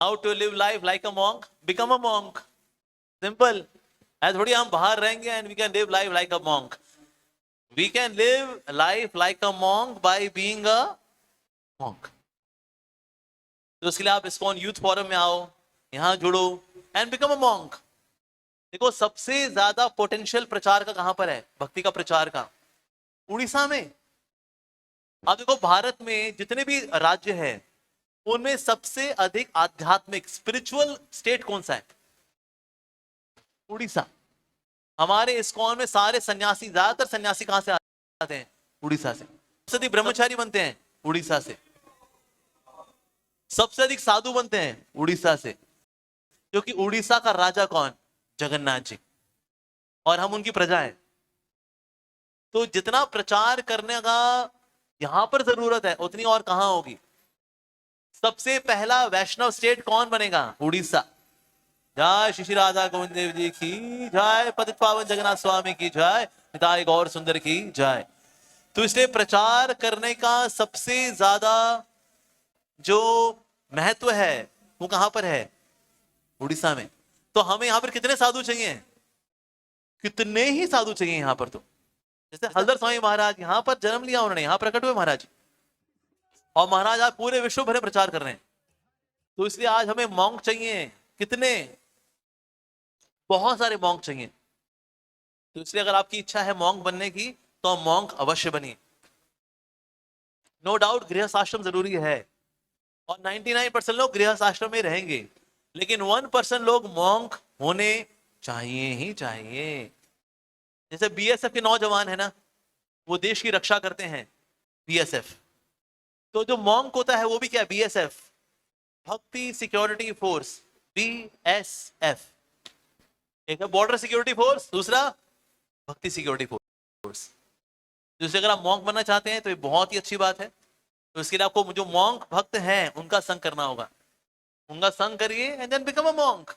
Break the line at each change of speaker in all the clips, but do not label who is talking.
How to live life like a monk, become a monk, simple है। थोड़ी हम बाहर रहेंगे and we can live life like a monk, we can live life like a monk by being a monk. तो उसके लिए आप ISKCON youth forum में आओ, यहां जुड़ो एंड बिकम अ मॉन्क। देखो सबसे ज्यादा पोटेंशियल प्रचार का कहां पर है, भक्ति का प्रचार का, उड़ीसा में। आप देखो भारत में जितने भी राज्य हैं उनमें सबसे अधिक आध्यात्मिक स्पिरिचुअल स्टेट कौन सा है? उड़ीसा। हमारे इस्कॉन में सारे सन्यासी, ज्यादातर सन्यासी कहां से आते हैं? उड़ीसा से। सबसे अधिक ब्रह्मचारी बनते हैं उड़ीसा से, सबसे अधिक साधु बनते हैं उड़ीसा से, क्योंकि उड़ीसा का राजा कौन? जगन्नाथ जी, और हम उनकी प्रजा हैं। तो जितना प्रचार करने का यहां पर जरूरत है उतनी और कहां होगी। सबसे पहला वैष्णव स्टेट कौन बनेगा? उड़ीसा। जय श्री श्री राधा गोविंद देव जी की जय, पतित पावन जगन्नाथ स्वामी की जय, निताई गौर सुंदर की जय। तो इसलिए प्रचार करने का सबसे ज्यादा जो महत्व है वो कहां पर है? उड़ीसा में। तो हमें यहां पर कितने साधु चाहिए? कितने ही साधु चाहिए यहां पर। तो जैसे हल्दर स्वामी महाराज यहां पर जन्म लिया, उन्होंने यहां प्रकट हुए महाराज, और महाराज आज पूरे विश्व भर में प्रचार कर रहे हैं। तो इसलिए आज हमें मॉन्क चाहिए, कितने? बहुत सारे मॉन्क चाहिए। तो इसलिए अगर आपकी इच्छा है मॉन्क बनने की तो मॉन्क अवश्य बनिए। नो डाउट गृहस्थ आश्रम जरूरी है, और 99% लोग गृहस्थ आश्रम में रहेंगे, लेकिन 1% लोग मॉन्क होने चाहिए ही चाहिए। जैसे बीएसएफ के नौजवान है ना, वो देश की रक्षा करते हैं, बीएसएफ। तो जो मॉन्क होता है वो भी क्या? बीएसएफ, भक्ति सिक्योरिटी फोर्स, बीएसएफ। एक है बॉर्डर सिक्योरिटी फोर्स, दूसरा भक्ति सिक्योरिटी फोर्स। जैसे अगर आप मॉन्क बनना चाहते हैं तो ये बहुत ही अच्छी बात है। तो इसके लिए आपको जो मॉन्क भक्त हैं उनका संग करना होगा, उनका संग करिए and then become a monk.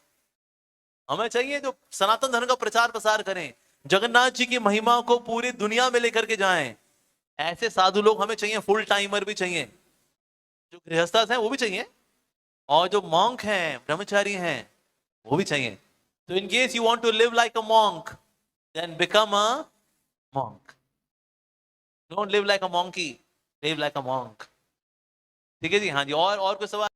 हमें चाहिए जो सनातन धर्म का प्रचार प्रसार करें, जगन्नाथ जी की महिमा को पूरी दुनिया में लेकर के जाएं। ऐसे साधु लोग हमें चाहिए, फुल टाइमर भी चाहिए, जो गृहस्थ हैं वो भी चाहिए, और जो मॉन्क हैं, ब्रह्मचारी हैं, वो भी चाहिए। तो in case you want to live like a monk then become a monk. Don't live like a monkey, live like a monk. ठीक है जी, हाँ जी। और कोई सवाल?